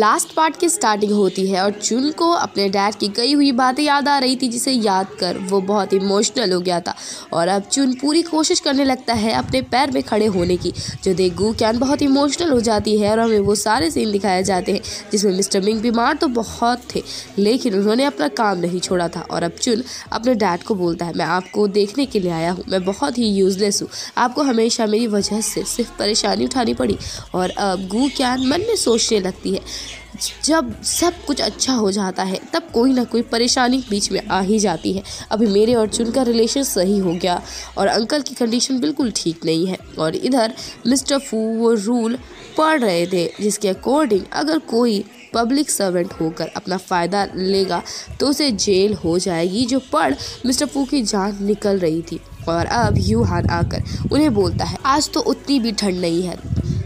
Last part की starting होती है और चुन को अपने डैड की कही हुई बातें याद आ रही थी, जिसे याद कर वो बहुत इमोशनल हो गया था। और अब चुन पूरी कोशिश करने लगता है अपने पैर में खड़े होने की, जो देख गू क्यान बहुत इमोशनल हो जाती है। और हमें वो सारे सीन दिखाए जाते हैं जिसमें मिस्टर मिंग बीमार तो बहुत थे, लेकिन उन्होंने अपना काम नहीं छोड़ा था। और अब चुन अपने डैड को बोलता है, मैं आपको देखने के लिए आया हूँ, मैं बहुत ही यूजलेस हूँ, आपको हमेशा मेरी वजह से सिर्फ परेशानी उठानी पड़ी। और अब गू क्यान मन में सोचने लगती है, जब सब कुछ अच्छा हो जाता है तब कोई ना कोई परेशानी बीच में आ ही जाती है। अभी मेरे और चुन का रिलेशन सही हो गया और अंकल की कंडीशन बिल्कुल ठीक नहीं है। और इधर मिस्टर फू वो रूल पढ़ रहे थे जिसके अकॉर्डिंग अगर कोई पब्लिक सर्वेंट होकर अपना फ़ायदा लेगा तो उसे जेल हो जाएगी, जो पढ़ मिस्टर फू की जान निकल रही थी। और अब यूहान आकर उन्हें बोलता है, आज तो उतनी भी ठंड नहीं है,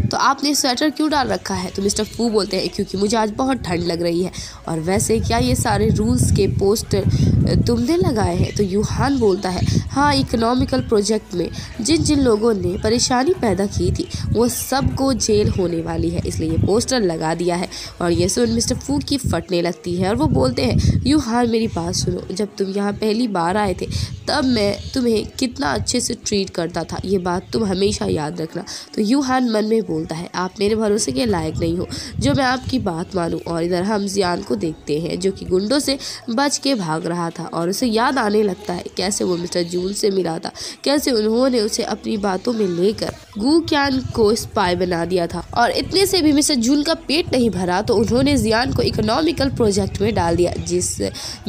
तो आपने स्वेटर क्यों डाल रखा है? तो मिस्टर फू बोलते हैं, क्योंकि मुझे आज बहुत ठंड लग रही है। और वैसे क्या ये सारे रूल्स के पोस्टर तुमने लगाए हैं? तो यूहान बोलता है, हाँ, इकोनॉमिकल प्रोजेक्ट में जिन जिन लोगों ने परेशानी पैदा की थी वो सबको जेल होने वाली है, इसलिए ये पोस्टर लगा दिया है। और ये सुन मिस्टर फू की फटने लगती है और वो बोलते हैं, यूहान मेरी बात सुनो, जब तुम यहाँ पहली बार आए थे तब मैं तुम्हें कितना अच्छे से ट्रीट करता था, ये बात तुम हमेशा याद रखना। तो यूहान मन में बोलता है, आप मेरे भरोसे के लायक नहीं हो जो मैं आपकी बात मानूं। और इधर हम जियान को देखते हैं जो कि गुंडों से बच के भाग रहा था और उसे याद आने लगता है कैसे वो मिस्टर जून से मिला था, कैसे उन्होंने उसे अपनी बातों में लेकर गू क्यान को स्पाई बना दिया था। और इतने से भी मिस्टर जून का पेट नहीं भरा तो उन्होंने जियान को इकोनॉमिकल प्रोजेक्ट में डाल दिया, जिस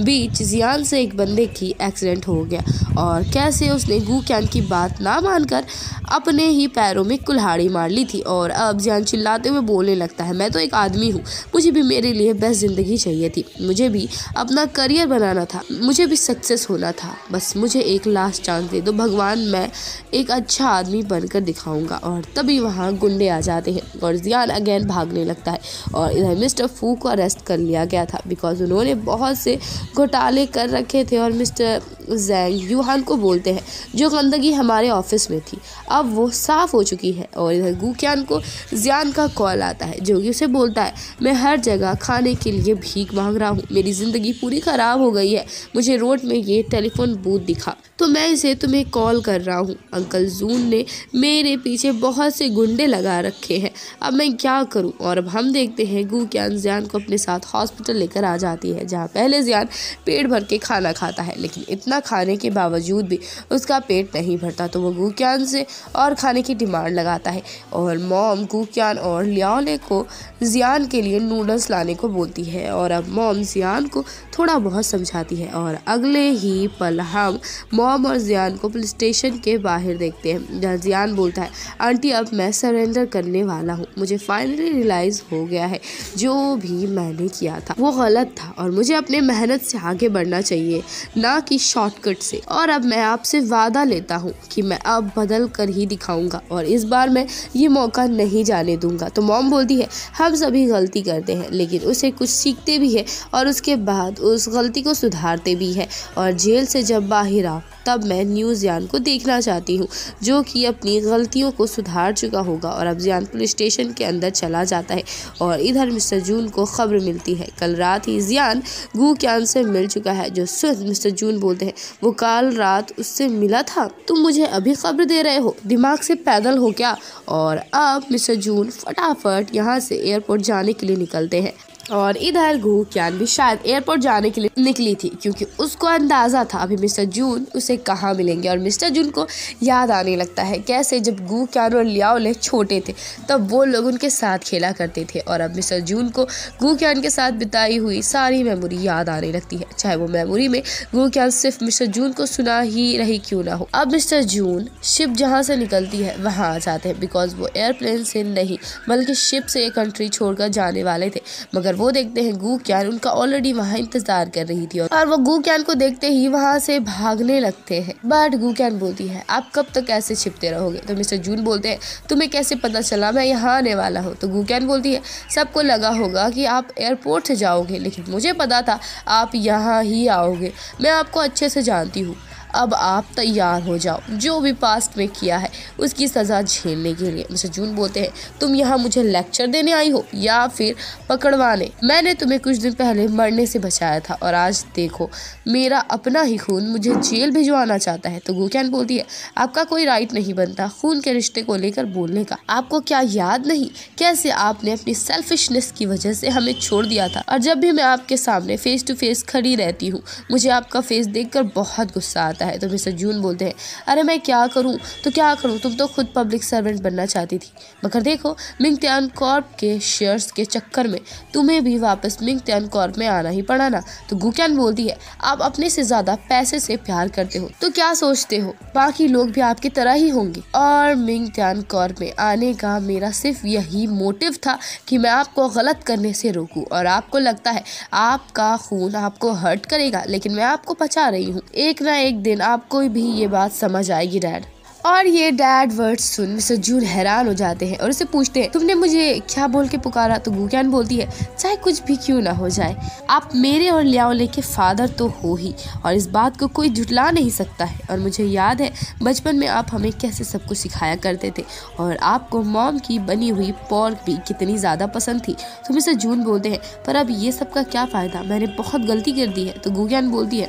बीच जियान से एक बंदे की एक्सीडेंट हो गया और कैसे उसने गू क्यान की बात ना मानकर अपने ही पैरों में कुल्हाड़ी मार ली थी। और अब जियान चिल्लाते हुए बोलने लगता है, मैं तो एक आदमी हूँ, मुझे भी मेरे लिए बेस्ट ज़िंदगी चाहिए थी, मुझे भी अपना करियर बनाना था, मुझे भी सक्सेस होना था, बस मुझे एक लास्ट चांस दे दो भगवान, मैं एक अच्छा आदमी बनकर दिखाऊंगा। और तभी वहाँ गुंडे आ जाते हैं और जियान अगेन भागने लगता है। और इधर मिस्टर फू को अरेस्ट कर लिया गया था बिकॉज उन्होंने बहुत से घोटाले कर रखे थे। और मिस्टर जैंग यूहान को बोलते हैं, जो गंदगी हमारे ऑफिस में थी अब वो साफ़ हो चुकी है। और इधर गू क्यान को जियान का कॉल आता है जो कि उसे बोलता है, मैं हर जगह खाने के लिए भीख मांग रहा हूँ, मेरी ज़िंदगी पूरी ख़राब हो गई है, मुझे रोड में ये टेलीफोन बूथ दिखा तो मैं इसे तुम्हें कॉल कर रहा हूँ, अंकल जून ने मेरे पीछे बहुत से गुंडे लगा रखे हैं, अब मैं क्या करूँ। और अब हम देखते हैं गू क्यान जियान को अपने साथ हॉस्पिटल लेकर आ जाती है, जहाँ पहले जियान पेट भर के खाना खाता है, लेकिन इतना खाने के बावजूद भी उसका पेट नहीं भरता, तो वो गू क्यान से और खाने की डिमांड लगाता है। और मॉम गू क्यान और लियाओले को जियान के लिए नूडल्स लाने को बोलती है। और अब मॉम जियान को थोड़ा बहुत समझाती है। और अगले ही पल हम मॉम और जियान को पुलिस स्टेशन के बाहर देखते हैं, जहाँ जियान बोलता है, आंटी अब मैं सरेंडर करने वाला हूँ, मुझे फाइनली रियलाइज़ हो गया है जो भी मैंने किया था वो गलत था और मुझे अपने मेहनत से आगे बढ़ना चाहिए, ना कि शॉर्टकट से। और अब मैं आपसे वादा लेता हूँ कि मैं अब बदल कर ही दिखाऊंगा और इस बार मैं ये मौका नहीं जाने दूंगा। तो मॉम बोलती है, हम सभी गलती करते हैं लेकिन उसे कुछ सीखते भी है और उसके बाद उस गलती को सुधारते भी है। और जेल से जब बाहर आओ तब मैं न्यू जियान को देखना चाहती हूँ जो कि अपनी गलतियों को सुधार चुका होगा। और अब जियान पुलिस स्टेशन के अंदर चला जाता है। और इधर मिस्टर जून को खबर मिलती है, कल रात ही जियान गू क्यान से मिल चुका है, जो सुन मिस्टर जून बोलते हैं, वो कल रात उससे मिला था, तुम मुझे अभी खबर दे रहे हो, दिमाग से पैदल हो क्या? और अब मिस्टर जून फटाफट यहाँ से एयरपोर्ट जाने के लिए निकलते हैं। और इधर गू क्यान भी शायद एयरपोर्ट जाने के लिए निकली थी क्योंकि उसको अंदाज़ा था अभी मिस्टर जून उसे कहाँ मिलेंगे। और मिस्टर जून को याद आने लगता है कैसे जब गू क्यान और लियाओले छोटे थे तब वो लोग उनके साथ खेला करते थे। और अब मिस्टर जून को गू क्यान के साथ बिताई हुई सारी मेमोरी याद आने लगती है, चाहे वो मेमोरी में गू क्यान सिर्फ मिस्टर जून को सुना ही रही क्यों ना हो। अब मिस्टर जून शिप जहाँ से निकलती है वहाँ आ जाते हैं बिकॉज वो एयरप्लेन से नहीं बल्कि शिप से ये कंट्री छोड़कर जाने वाले थे। मगर वो देखते हैं गू क्यान उनका ऑलरेडी वहाँ इंतजार कर रही थी और वो गू क्यान को देखते ही वहाँ से भागने लगते हैं। बट गू क्यान बोलती है, आप कब तक ऐसे छिपते रहोगे? तो मिस्टर जून बोलते हैं, तुम्हें कैसे पता चला मैं यहाँ आने वाला हूँ? तो गू क्यान बोलती है, सबको लगा होगा कि आप एयरपोर्ट से जाओगे लेकिन मुझे पता था आप यहाँ ही आओगे, मैं आपको अच्छे से जानती हूँ, अब आप तैयार हो जाओ, जो भी पास्ट में किया है उसकी सज़ा झेलने के लिए। मिस्टर जून बोलते हैं, तुम यहाँ मुझे लेक्चर देने आई हो या फिर पकड़वाने? मैंने तुम्हें कुछ दिन पहले मरने से बचाया था और आज देखो मेरा अपना ही खून मुझे जेल भिजवाना चाहता है। तो गुकियान बोलती है, आपका कोई राइट नहीं बनता खून के रिश्ते को लेकर बोलने का। आपको क्या याद नहीं कैसे आपने अपनी सेल्फिशनेस की वजह से हमें छोड़ दिया था? और जब भी मैं आपके सामने फेस टू फेस खड़ी रहती हूँ मुझे आपका फेस देखकर बहुत गुस्सा आता है। तो मिस्टर जून बोलते हैं, अरे मैं क्या करूँ तो क्या करूँ, तुम तो खुद पब्लिक सर्वेंट बनना चाहती थी, मगर देखो मिंगटियान कॉर्प के शेयर्स के चक्कर में तुम्हें भी वापस मिंगटियान कॉर्प में आना ही पड़ा ना। तो गुकियान बोलती है, आप अपने से ज्यादा पैसे से प्यार करते हो तो क्या सोचते हो बाकी लोग भी आपकी तरह ही होंगे? और मिंगटियान कॉर्प में आने का मेरा सिर्फ यही मोटिव था कि मैं आपको गलत करने से रोकूं। और आपको लगता है आपका खून आपको हर्ट करेगा, लेकिन मैं आपको बचा रही हूँ। एक ना एक दिन आपको भी ये बात समझ आएगी डैड। और ये डैड वर्ड सुन मिस्टर जून हैरान हो जाते हैं और उससे पूछते हैं, तुमने मुझे क्या बोल के पुकारा? तो गुकियान बोलती है, चाहे कुछ भी क्यों ना हो जाए आप मेरे और लियाओले के फादर तो हो ही, और इस बात को कोई झुटला नहीं सकता है। और मुझे याद है बचपन में आप हमें कैसे सब कुछ सिखाया करते थे और आपको मॉम की बनी हुई पोर्क भी कितनी ज़्यादा पसंद थी। तो मिस्टर जून बोलते हैं, पर अब ये सब का क्या फ़ायदा, मैंने बहुत गलती कर दी है। तो गुकियान बोलती है,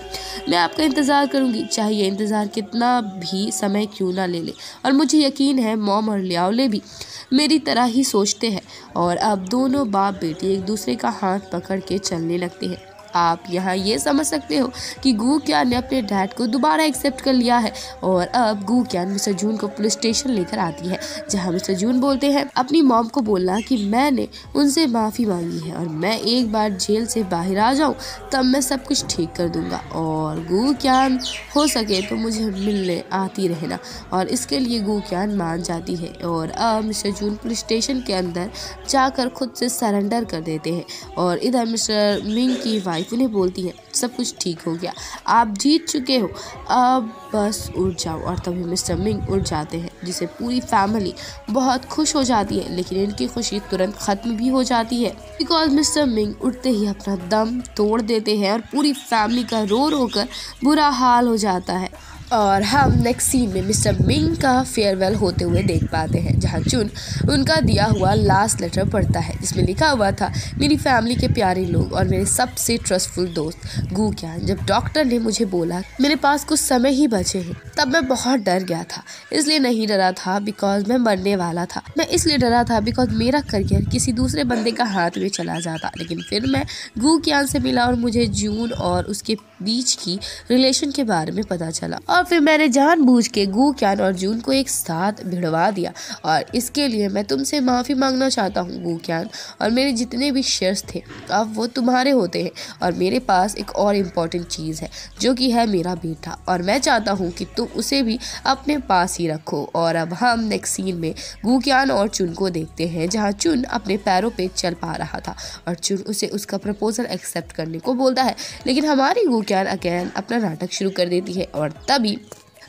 मैं आपका इंतज़ार करूँगी, चाहे ये इंतज़ार कितना भी समय क्यों ना ले ले। और मुझे यकीन है मॉम और लियाओले भी मेरी तरह ही सोचते हैं। और अब दोनों बाप बेटी एक दूसरे का हाथ पकड़ के चलने लगते हैं। आप यहाँ ये समझ सकते हो कि गुकियान ने अपने डैड को दोबारा एक्सेप्ट कर लिया है। और अब गुकियान मिस्टर जून को पुलिस स्टेशन लेकर आती है, जहाँ मिस्टर जून बोलते हैं, अपनी मॉम को बोलना कि मैंने उनसे माफ़ी मांगी है और मैं एक बार जेल से बाहर आ जाऊँ तब मैं सब कुछ ठीक कर दूंगा। और गुकियान हो सके तो मुझे मिलने आती रहना। और इसके लिए गुकियान मान जाती है। और अब मिस्टर जून पुलिस स्टेशन के अंदर जाकर खुद से सरेंडर कर देते हैं। और इधर मिस्टर मिंग की उन्हें बोलती है, सब कुछ ठीक हो गया, आप जीत चुके हो, अब बस उठ जाओ। और तभी मिस्टर मिंग उठ जाते हैं, जिसे पूरी फैमिली बहुत खुश हो जाती है। लेकिन इनकी खुशी तुरंत खत्म भी हो जाती है, बिकॉज मिस्टर मिंग उठते ही अपना दम तोड़ देते हैं और पूरी फैमिली का रो रो कर बुरा हाल हो जाता है। और हम नेक्स्ट सीन में मिस्टर मिंग का फेयरवेल होते हुए देख पाते हैं, जहां चुन उनका दिया हुआ लास्ट लेटर पढ़ता है, जिसमें लिखा हुआ था, मेरी फैमिली के प्यारे लोग और मेरे सबसे ट्रस्टफुल दोस्त गुकियान, जब डॉक्टर ने मुझे बोला मेरे पास कुछ समय ही बचे हैं तब मैं बहुत डर गया था। इसलिए नहीं डरा था बिकॉज मैं मरने वाला था, मैं इसलिए डरा था बिकॉज मेरा करियर किसी दूसरे बंदे का हाथ में चला जाता। लेकिन फिर मैं गुकियान से मिला और मुझे जून और उसके बीच की रिलेशन के बारे में पता चला। और फिर मैंने जानबूझ के गुकियान और जून को एक साथ भिड़वा दिया। और इसके लिए मैं तुमसे माफ़ी मांगना चाहता हूँ गुकियान, और मेरे जितने भी शेयर्स थे अब वो तुम्हारे होते हैं। और मेरे पास एक और इम्पॉर्टेंट चीज़ है जो कि है मेरा बेटा, और मैं चाहता हूँ कि तुम उसे भी अपने पास ही रखो। और अब हम नेक्स्ट सीन में गुकियान और चुन को देखते हैं, जहाँ चुन अपने पैरों पे चल पा रहा था और चुन उसे उसका प्रपोजल एक्सेप्ट करने को बोलता है। लेकिन हमारी गुकियान अगेन अपना नाटक शुरू कर देती है। और तभी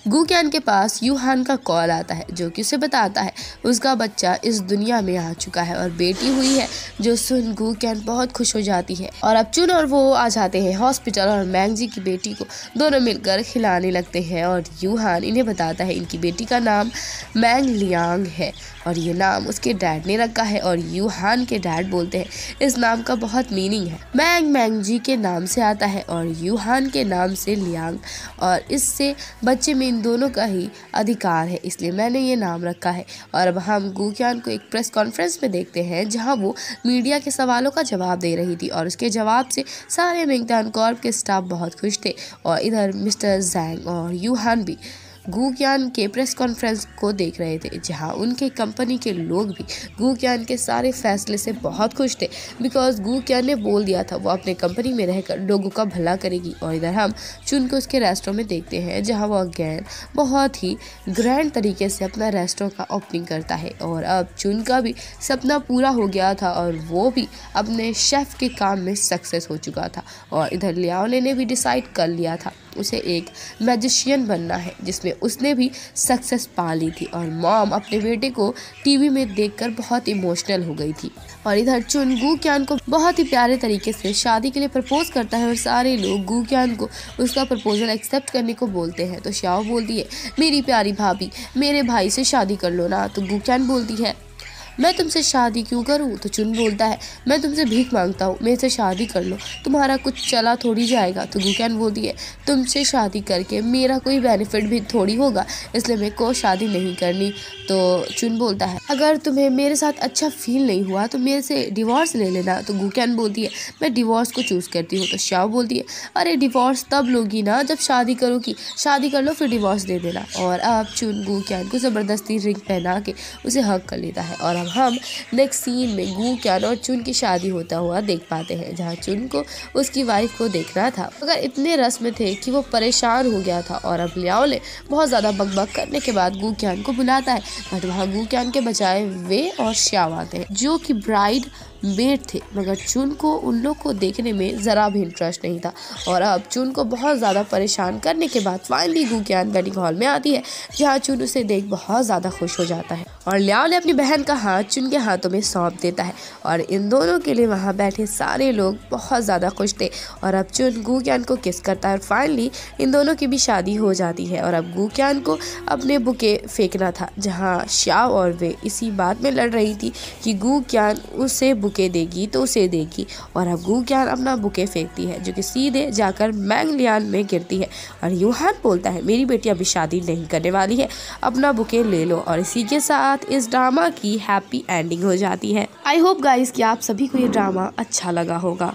गुकियान के पास यूहान का कॉल आता है, जो कि उसे बताता है उसका बच्चा इस दुनिया में आ चुका है और बेटी हुई है, जो सुन गुकियान बहुत खुश हो जाती है। और अब चुन और वो आ जाते हैं हॉस्पिटल और मैंग जी की बेटी को दोनों मिलकर खिलाने लगते हैं। और यूहान इन्हें बताता है इनकी बेटी का नाम मैंग लियांग है और ये नाम उसके डैड ने रखा है। और यूहान के डैड बोलते हैं इस नाम का बहुत मीनिंग है, मैंग जी के नाम से आता है और यूहान के नाम से लियांग, और इससे बच्चे में इन दोनों का ही अधिकार है, इसलिए मैंने ये नाम रखा है। और अब हम गुकियान को एक प्रेस कॉन्फ्रेंस में देखते हैं, जहां वो मीडिया के सवालों का जवाब दे रही थी और उसके जवाब से सारे मिंगटियान कॉर्प के स्टाफ बहुत खुश थे। और इधर मिस्टर जैंग और यूहान भी गुकियान के प्रेस कॉन्फ्रेंस को देख रहे थे, जहां उनके कंपनी के लोग भी गुकियान के सारे फैसले से बहुत खुश थे, बिकॉज गुकियान ने बोल दिया था वो अपने कंपनी में रहकर लोगों का भला करेगी। और इधर हम चुन को उसके रेस्टोरेंट में देखते हैं, जहां वो अगेन बहुत ही ग्रैंड तरीके से अपना रेस्टोरेंट का ओपनिंग करता है। और अब चुन का भी सपना पूरा हो गया था और वो भी अपने शेफ के काम में सक्सेस हो चुका था। और इधर लियाओले ने भी डिसाइड कर लिया था उसे एक मैजिशियन बनना है, जिसमें उसने भी सक्सेस पा ली थी। और मॉम अपने बेटे को टीवी में देखकर बहुत इमोशनल हो गई थी। और इधर चुन गू क्यान को बहुत ही प्यारे तरीके से शादी के लिए प्रपोज करता है और सारे लोग गू क्यान को उसका प्रपोजल एक्सेप्ट करने को बोलते हैं। तो श्याओ बोलती है, मेरी प्यारी भाभी, मेरे भाई से शादी कर लो ना। तो गू क्यान बोलती है, मैं तुमसे शादी क्यों करूं? तो चुन बोलता है, मैं तुमसे भीख मांगता हूँ, मेरे से शादी कर लो, तुम्हारा कुछ चला थोड़ी जाएगा। तो गू क्यान बोलती है, तुमसे शादी करके मेरा कोई बेनिफिट भी थोड़ी होगा, इसलिए मेरे को शादी नहीं करनी। तो चुन बोलता है, अगर तुम्हें मेरे साथ अच्छा फील नहीं हुआ तो मेरे से डिवोर्स ले लेना। तो गू क्यान बोलती है, मैं डिवोर्स को चूज़ करती हूँ। तो श्याओ बोलती है, अरे डिवोर्स तब लोगी ना जब शादी करोगी, शादी कर लो फिर डिवोर्स दे देना। और अब चुन गू क्यान को ज़बरदस्ती रिंग पहना के उसे हक कर लेता है। और अब हम नेक्स्ट सीन में गू क्यान और चुन की शादी होता हुआ देख पाते हैं, जहाँ चुन को उसकी वाइफ को देखना था, मगर इतने रस में थे कि वो परेशान हो गया था। और अब लियाओ ले बहुत ज़्यादा बकबक करने के बाद गू क्यान को बुलाता है, बट वहाँ गू क्यान के बजाय वे और श्याओ आते हैं, जो कि ब्राइड मेड थे। मगर चुन को उन लोग को देखने में ज़रा भी इंटरेस्ट नहीं था। और अब चुन को बहुत ज़्यादा परेशान करने के बाद फाइनली गू क्यान वेडिंग हॉल में आती है, जहाँ चुन उसे देख बहुत ज़्यादा खुश हो जाता है। और लियाओ ने अपनी बहन का हाथ चुन के हाथों में सौंप देता है। और इन दोनों के लिए वहाँ बैठे सारे लोग बहुत ज़्यादा खुश थे। और अब चुन गू क्यान को किस करता है और फाइनली इन दोनों की भी शादी हो जाती है। और अब गू क्यान को अपने बुके फेंकना था, जहाँ श्याओ और वे इसी बात में लड़ रही थी कि गू क्यान उसे बुके देगी तो उसे देगी। और अब गू क्यान अपना बुके फेंकती है, जो कि सीधे जाकर मैंग लियान में गिरती है। और यूहान बोलता है, मेरी बेटी अभी शादी नहीं करने वाली है, अपना बुके ले लो। और इसी के साथ इस ड्रामा की हैप्पी एंडिंग हो जाती है। आई होप गाइस कि आप सभी को ये ड्रामा अच्छा लगा होगा।